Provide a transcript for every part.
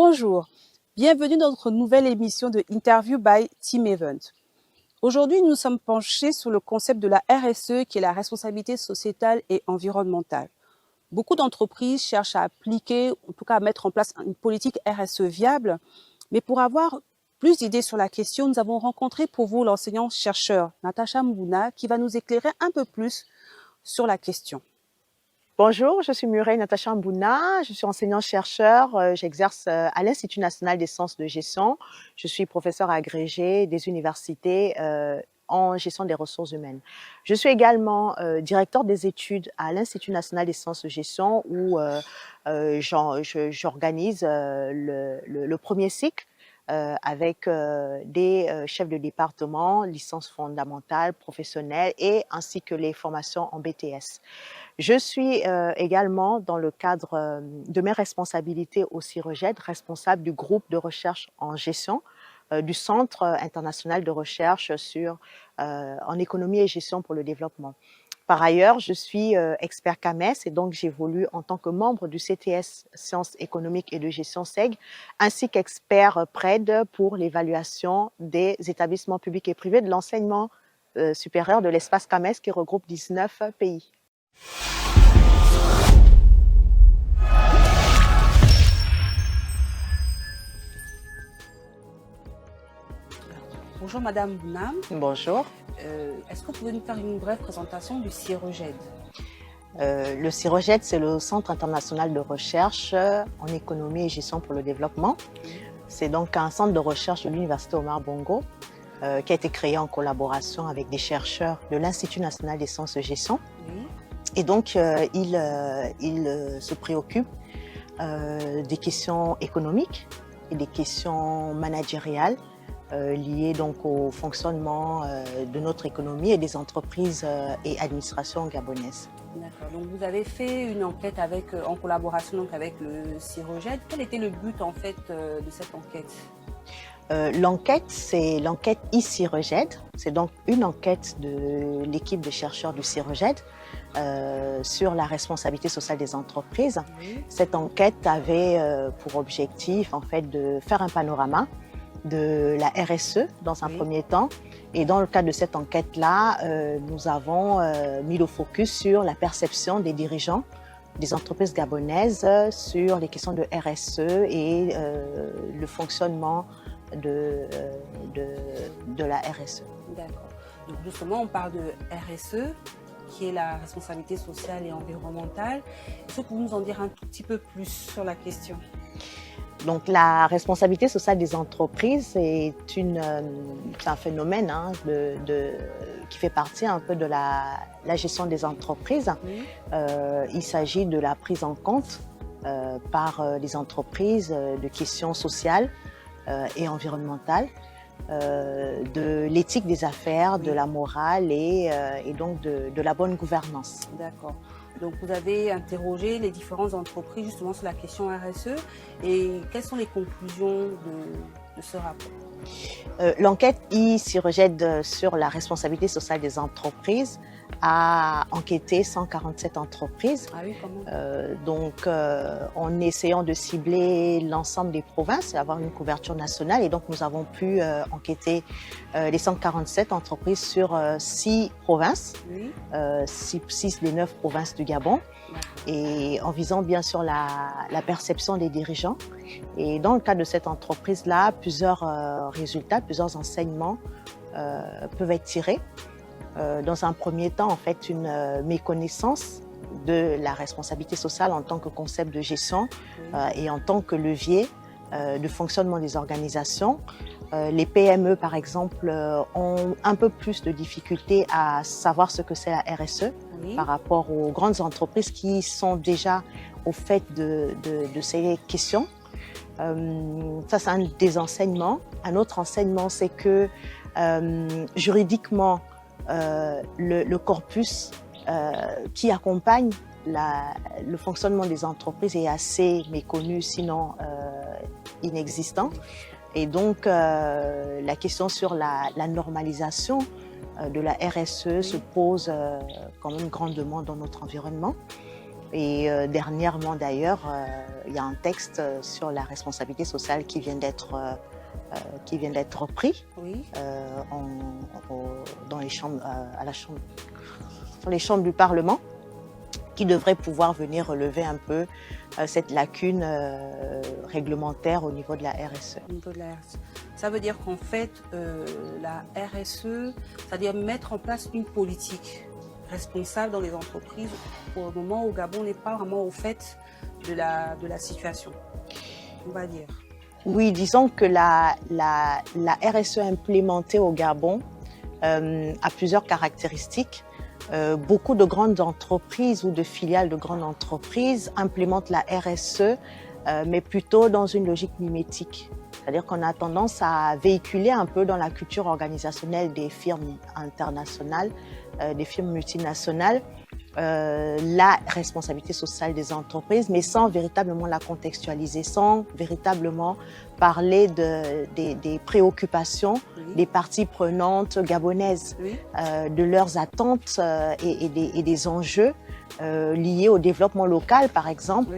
Bonjour, bienvenue dans notre nouvelle émission de Interview by Team Event. Aujourd'hui, nous nous sommes penchés sur le concept de la RSE qui est la responsabilité sociétale et environnementale. Beaucoup d'entreprises cherchent à appliquer, en tout cas à mettre en place une politique RSE viable, mais pour avoir plus d'idées sur la question, nous avons rencontré pour vous l'enseignant-chercheur Natacha Mbouna qui va nous éclairer un peu plus sur la question. Bonjour, je suis Mireille Natacha Mbouna, je suis enseignant-chercheur, j'exerce à l'Institut national des sciences de gestion. Je suis professeur agrégé des universités en gestion des ressources humaines. Je suis également directeur des études à l'Institut national des sciences de gestion où j'organise le premier cycle avec des chefs de département, licences fondamentales, professionnelles et ainsi que les formations en BTS. Je suis également, dans le cadre de mes responsabilités au CIREGED, responsable du groupe de recherche en gestion du Centre international de recherche en économie et gestion pour le développement. Par ailleurs, je suis expert CAMES et donc j'évolue en tant que membre du CTS Sciences économiques et de gestion SEG, ainsi qu'expert PRED pour l'évaluation des établissements publics et privés de l'enseignement supérieur de l'espace CAMES qui regroupe 19 pays. Bonjour Madame Mbouna. Bonjour. Est-ce que vous pouvez nous faire une brève présentation du CIREGED? Le CIREGED, c'est le Centre international de recherche en économie et gestion pour le développement. C'est donc un centre de recherche de l'Université Omar Bongo qui a été créé en collaboration avec des chercheurs de l'Institut national des sciences de gestion. Oui. Et donc, il se préoccupe des questions économiques et des questions managériales liées donc au fonctionnement de notre économie et des entreprises et administrations gabonaises. D'accord. Donc vous avez fait une enquête en collaboration donc avec le CIREGED. Quel était le but en fait de cette enquête? L'enquête, c'est l'enquête e-CIREGED. C'est donc une enquête de l'équipe de chercheurs du CIREGED sur la responsabilité sociale des entreprises. Oui. Cette enquête avait pour objectif en fait de faire un panorama de la RSE dans un premier temps. Et dans le cadre de cette enquête-là, nous avons mis le focus sur la perception des dirigeants des entreprises gabonaises sur les questions de RSE et le fonctionnement de la RSE. D'accord. Donc justement, on parle de RSE, qui est la responsabilité sociale et environnementale. Est-ce que vous pouvez nous en dire un tout petit peu plus sur la question? Donc la responsabilité sociale des entreprises, c'est un phénomène qui fait partie un peu de la gestion des entreprises. Oui. Il s'agit de la prise en compte par les entreprises de questions sociales et environnementales, de l'éthique des affaires, de la morale et donc de la bonne gouvernance. D'accord. Donc vous avez interrogé les différentes entreprises justement sur la question RSE et quelles sont les conclusions de ce rapport? L'enquête e-CIREGED sur la responsabilité sociale des entreprises a enquêté 147 entreprises. Ah oui, comment? Donc, en essayant de cibler l'ensemble des provinces et avoir une couverture nationale. Et donc, nous avons pu enquêter les 147 entreprises sur 6 provinces, Oui. 6 des 9 provinces du Gabon, et en visant bien sûr la perception des dirigeants. Et dans le cadre de cette entreprise-là, plusieurs résultats, plusieurs enseignements peuvent être tirés. Dans un premier temps, en fait, une méconnaissance de la responsabilité sociale en tant que concept de gestion et en tant que levier de fonctionnement des organisations. Les PME, par exemple, ont un peu plus de difficultés à savoir ce que c'est la RSE par rapport aux grandes entreprises qui sont déjà au fait de ces questions. Ça, c'est un des enseignements. Un autre enseignement, c'est que juridiquement, le corpus qui accompagne le fonctionnement des entreprises est assez méconnu, sinon inexistant. Et donc, la question sur la normalisation de la RSE se pose comme une grande demande dans notre environnement. Et dernièrement d'ailleurs, il y a un texte sur la responsabilité sociale qui vient d'être repris Oui. dans les chambres, dans les chambres du Parlement, qui devrait pouvoir venir relever un peu cette lacune réglementaire au niveau de la RSE. Au niveau de la RSE. Ça veut dire qu'en fait, la RSE, c'est-à-dire mettre en place une politique responsable dans les entreprises, pour le moment au Gabon, n'est pas vraiment au fait de la situation, on va dire. Oui, disons que la RSE implémentée au Gabon a plusieurs caractéristiques. Beaucoup de grandes entreprises ou de filiales de grandes entreprises implémentent la RSE, mais plutôt dans une logique mimétique. C'est-à-dire qu'on a tendance à véhiculer un peu dans la culture organisationnelle des firmes internationales, des firmes multinationales, la responsabilité sociale des entreprises, mais sans véritablement la contextualiser, sans véritablement parler des préoccupations des parties prenantes gabonaises, de leurs attentes et des enjeux liés au développement local, par exemple,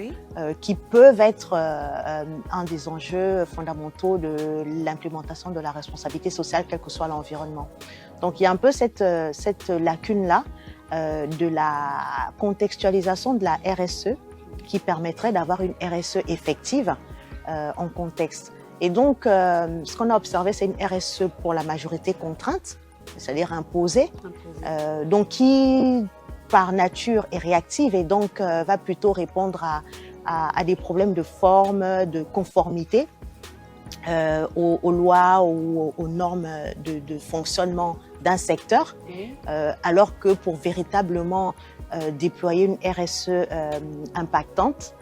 qui peuvent être un des enjeux fondamentaux de l'implémentation de la responsabilité sociale, quel que soit l'environnement. Donc il y a un peu cette lacune-là de la contextualisation de la RSE qui permettrait d'avoir une RSE effective en contexte. Et donc, ce qu'on a observé, c'est une RSE pour la majorité contrainte, c'est-à-dire imposée, donc qui, par nature, est réactive et donc va plutôt répondre à des problèmes de forme, de conformité aux lois ou aux normes de fonctionnement d'un secteur, alors que pour véritablement déployer une RSE impactante,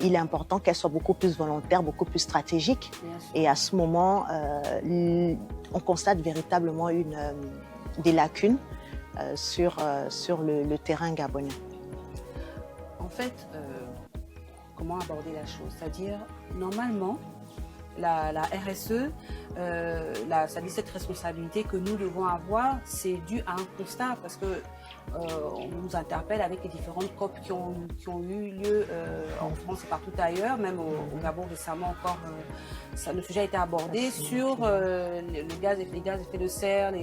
il est important qu'elle soit beaucoup plus volontaire, beaucoup plus stratégique. Et à ce moment, on constate véritablement des lacunes sur le terrain gabonais. En fait, comment aborder la chose? C'est-à-dire, normalement, la RSE, c'est-à-dire cette responsabilité que nous devons avoir, c'est dû à un constat parce que on nous interpelle avec les différentes COP qui ont eu lieu en France et partout ailleurs, même au Gabon récemment encore, le sujet a été abordé sur les gaz à effet de serre,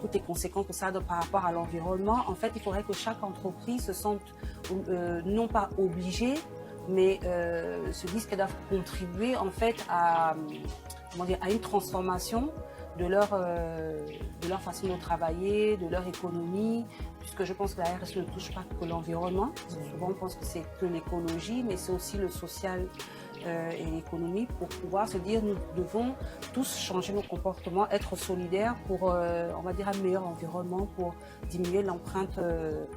toutes les conséquences que ça a par rapport à l'environnement. En fait, il faudrait que chaque entreprise se sente non pas obligée, mais se disent qu'elles doivent contribuer en fait à une transformation de leur façon de travailler, de leur économie, puisque je pense que la RSE ne touche pas que l'environnement. Souvent on pense que c'est que l'écologie, mais c'est aussi le social et l'économie, pour pouvoir se dire nous devons tous changer nos comportements, être solidaires pour, on va dire, un meilleur environnement, pour diminuer l'empreinte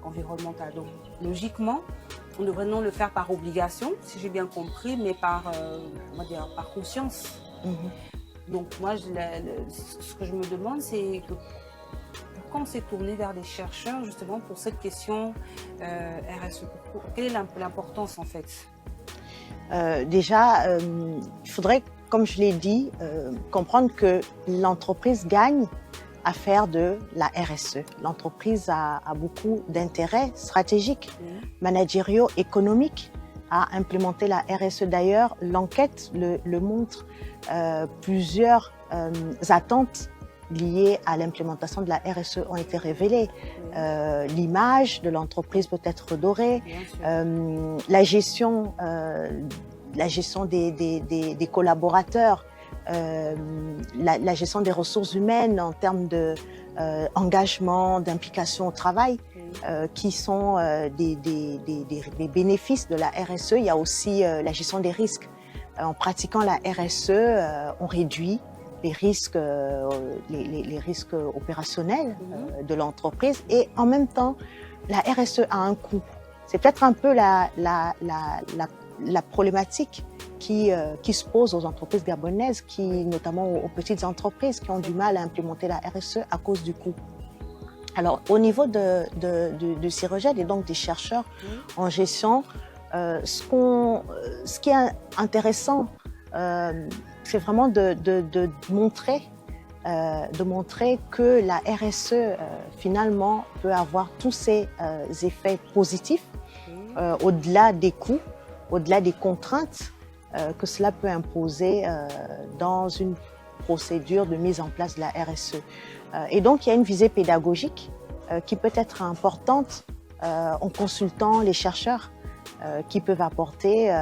environnementale. Donc logiquement, on devrait non le faire par obligation, si j'ai bien compris, mais par, on va dire, par conscience. Donc moi, ce que je me demande, c'est pourquoi on s'est tourné vers des chercheurs justement pour cette question RSE. Quelle est l'importance en fait? Déjà, il faudrait, comme je l'ai dit, comprendre que l'entreprise gagne à faire de la RSE. L'entreprise a beaucoup d'intérêts stratégiques, managériaux, économiques à implémenter la RSE. D'ailleurs, l'enquête le montre, plusieurs attentes liées à l'implémentation de la RSE ont été révélées. L'image de l'entreprise peut être redorée, la gestion des collaborateurs, la gestion des ressources humaines en termes d'engagement, d'implication au travail, qui sont des bénéfices de la RSE. Il y a aussi la gestion des risques. En pratiquant la RSE, on réduit les risques opérationnels de l'entreprise, et en même temps, la RSE a un coût. C'est peut-être un peu la problématique qui se pose aux entreprises gabonaises, notamment aux petites entreprises qui ont du mal à implémenter la RSE à cause du coût. Alors, au niveau de CIREGED et donc des chercheurs en gestion, ce qui est intéressant, c'est vraiment de montrer que la RSE, finalement, peut avoir tous ces effets positifs au-delà des coûts, au-delà des contraintes que cela peut imposer dans une procédure de mise en place de la RSE. Et donc, il y a une visée pédagogique qui peut être importante en consultant les chercheurs qui peuvent apporter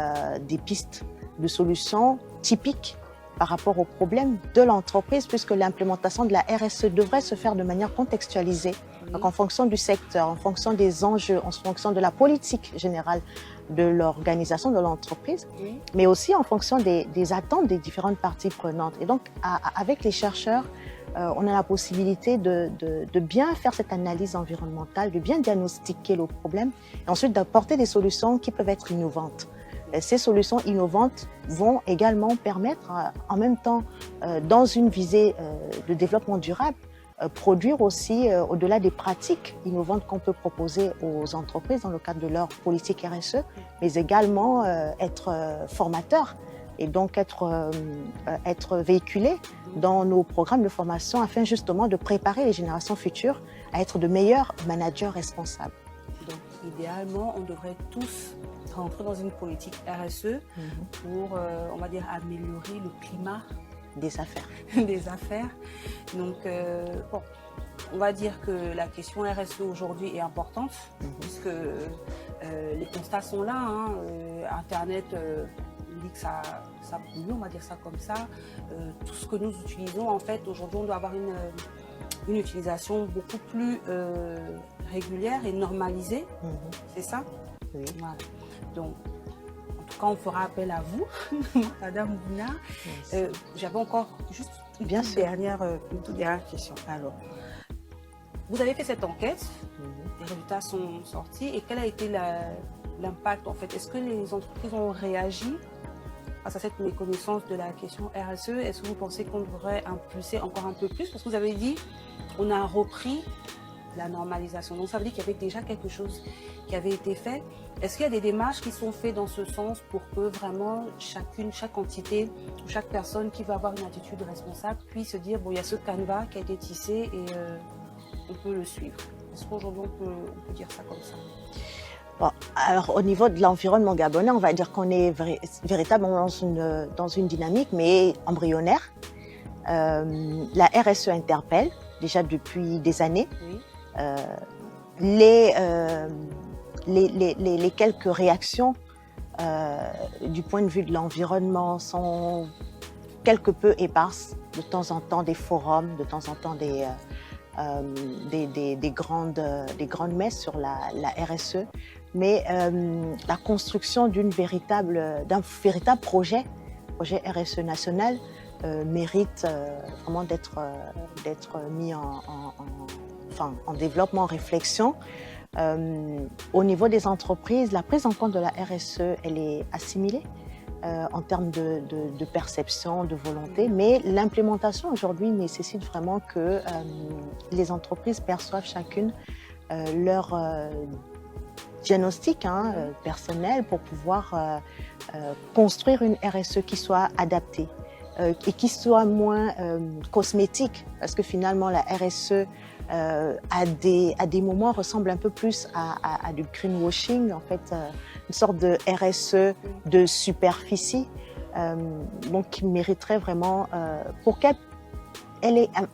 des pistes de solutions typiques par rapport aux problèmes de l'entreprise, puisque l'implémentation de la RSE devrait se faire de manière contextualisée, donc en fonction du secteur, en fonction des enjeux, en fonction de la politique générale de l'organisation de l'entreprise, mais aussi en fonction des attentes des différentes parties prenantes. Et donc, avec les chercheurs, on a la possibilité de bien faire cette analyse environnementale, de bien diagnostiquer le problème, et ensuite d'apporter des solutions qui peuvent être innovantes. Ces solutions innovantes vont également permettre, en même temps, dans une visée de développement durable, produire aussi, au-delà des pratiques innovantes qu'on peut proposer aux entreprises dans le cadre de leur politique RSE, mais également être formateur et donc être véhiculé dans nos programmes de formation afin justement de préparer les générations futures à être de meilleurs managers responsables. Donc, idéalement, on devrait tous rentrer dans une politique RSE pour, on va dire, améliorer le climat des affaires. des affaires. Donc, bon, on va dire que la question RSE aujourd'hui est importante, puisque les constats sont là. Hein. Internet, on dit que ça pollue, on va dire ça comme ça. Tout ce que nous utilisons, en fait, aujourd'hui, on doit avoir une utilisation beaucoup plus régulière et normalisée. C'est ça? Oui. Voilà. Donc, en tout cas, on fera appel à vous, Madame Bouna. J'avais encore juste une toute dernière question. Alors, vous avez fait cette enquête, les résultats sont sortis, et quel a été l'impact en fait? Est-ce que les entreprises ont réagi face à cette méconnaissance de la question RSE? Est-ce que vous pensez qu'on devrait impulser encore un peu plus? Parce que vous avez dit, on a repris la normalisation. Donc ça veut dire qu'il y avait déjà quelque chose qui avait été fait. Est-ce qu'il y a des démarches qui sont faites dans ce sens pour que vraiment chaque entité, chaque personne qui va avoir une attitude responsable puisse se dire, bon, il y a ce canevas qui a été tissé et on peut le suivre? Est-ce qu'aujourd'hui on peut dire ça comme ça? Bon, alors au niveau de l'environnement gabonais, on va dire qu'on est véritablement dans une dynamique, mais embryonnaire. La RSE interpelle déjà depuis des années. Oui. Les quelques réactions du point de vue de l'environnement sont quelque peu éparses. De temps en temps des forums, de temps en temps des grandes messes sur la RSE, mais la construction d'un véritable projet RSE national mérite vraiment d'être mis en développement, en réflexion. Au niveau des entreprises, la prise en compte de la RSE, elle est assimilée en termes de perception, de volonté, mais l'implémentation aujourd'hui nécessite vraiment que les entreprises perçoivent chacune leur diagnostic personnel pour pouvoir construire une RSE qui soit adaptée et qui soit moins cosmétique, parce que finalement la RSE à des moments ressemble un peu plus à du greenwashing, en fait, une sorte de RSE de superficie, donc qui mériterait vraiment, pour qu'elle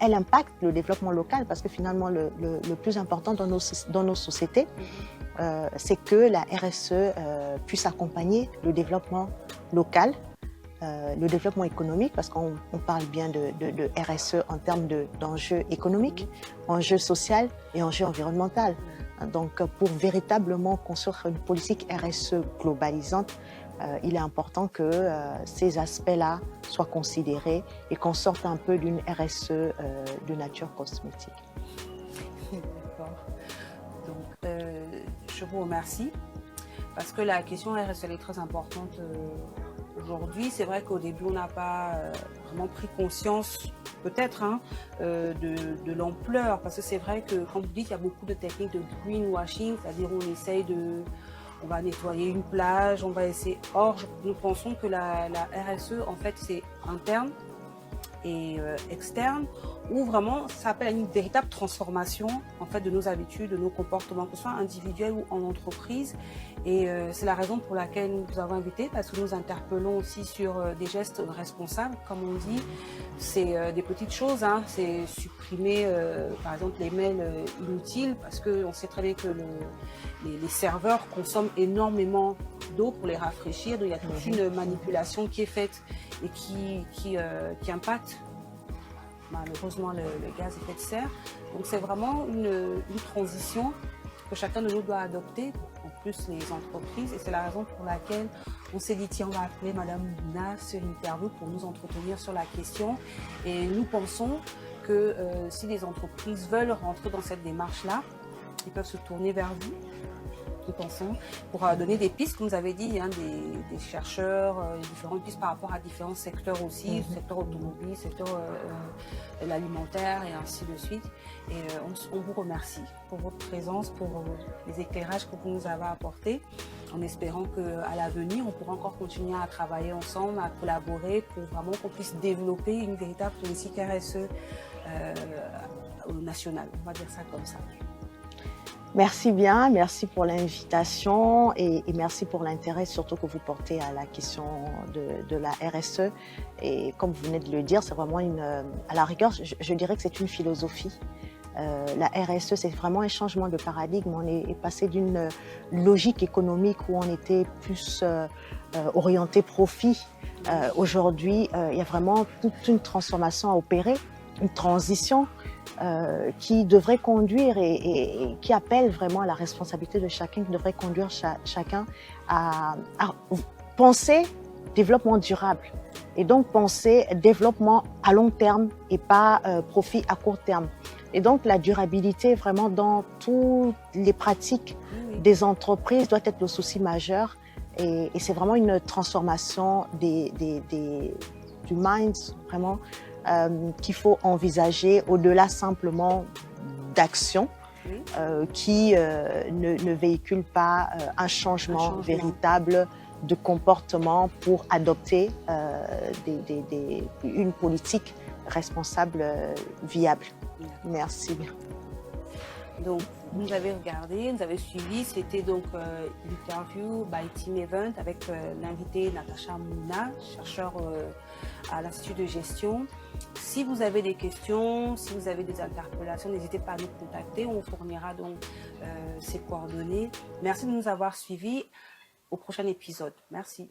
impacte le développement local, parce que finalement le plus important dans nos sociétés, c'est que la RSE puisse accompagner le développement local, le développement économique, parce qu'on parle bien de RSE en termes d'enjeux économiques, enjeux sociaux et enjeux environnementaux. Donc, pour véritablement construire une politique RSE globalisante, il est important que ces aspects-là soient considérés et qu'on sorte un peu d'une RSE de nature cosmétique. D'accord. Donc, je vous remercie parce que la question RSE elle est très importante aujourd'hui. C'est vrai qu'au début, on n'a pas vraiment pris conscience, peut-être, de l'ampleur, parce que c'est vrai que, comme vous dites, il y a beaucoup de techniques de greenwashing, c'est-à-dire on va nettoyer une plage, on va essayer. Or, nous pensons que la RSE, en fait, c'est interne et externe. où vraiment ça appelle à une véritable transformation en fait de nos habitudes, de nos comportements, que ce soit individuels ou en entreprise. Et c'est la raison pour laquelle nous vous avons invité, parce que nous interpellons aussi sur des gestes responsables, comme on dit. C'est des petites choses, hein. C'est supprimer par exemple les mails inutiles, parce qu'on sait très bien que les serveurs consomment énormément d'eau pour les rafraîchir. Donc il y a toute une manipulation qui est faite et qui impacte malheureusement le gaz à effet de serre. Donc c'est vraiment une transition que chacun de nous doit adopter, en plus les entreprises. Et c'est la raison pour laquelle on s'est dit, tiens, on va appeler Madame Mouna sur l'interview pour nous entretenir sur la question. Et nous pensons que si les entreprises veulent rentrer dans cette démarche-là, ils peuvent se tourner vers vous. Nous pensons, pour donner des pistes, comme vous avez dit, hein, des chercheurs, différentes pistes par rapport à différents secteurs aussi, secteur automobile, secteur l'alimentaire et ainsi de suite. Et on vous remercie pour votre présence, pour les éclairages que vous nous avez apportés, en espérant qu'à l'avenir, on pourra encore continuer à travailler ensemble, à collaborer pour vraiment qu'on puisse développer une véritable politique RSE nationale. On va dire ça comme ça. Merci bien, merci pour l'invitation et merci pour l'intérêt surtout que vous portez à la question de la RSE. Et comme vous venez de le dire, c'est vraiment à la rigueur, je dirais que c'est une philosophie. La RSE, c'est vraiment un changement de paradigme. On est passé d'une logique économique où on était plus orienté profit. Aujourd'hui, il y a vraiment toute une transformation à opérer, une transition qui devrait conduire et qui appelle vraiment à la responsabilité de chacun, qui devrait conduire chacun à penser développement durable et donc penser développement à long terme et pas profit à court terme. Et donc la durabilité vraiment dans toutes les pratiques des entreprises doit être le souci majeur et c'est vraiment une transformation du mind vraiment qu'il faut envisager au-delà simplement d'actions qui ne véhiculent pas un changement véritable de comportement pour adopter une politique responsable viable. Merci. Donc, vous avez regardé, vous avez suivi, c'était donc l'interview by Team Event avec l'invité Natacha Mouna, chercheur à l'Institut de gestion. Si vous avez des questions, si vous avez des interpellations, n'hésitez pas à nous contacter, on fournira donc ces coordonnées. Merci de nous avoir suivis. Au prochain épisode. Merci.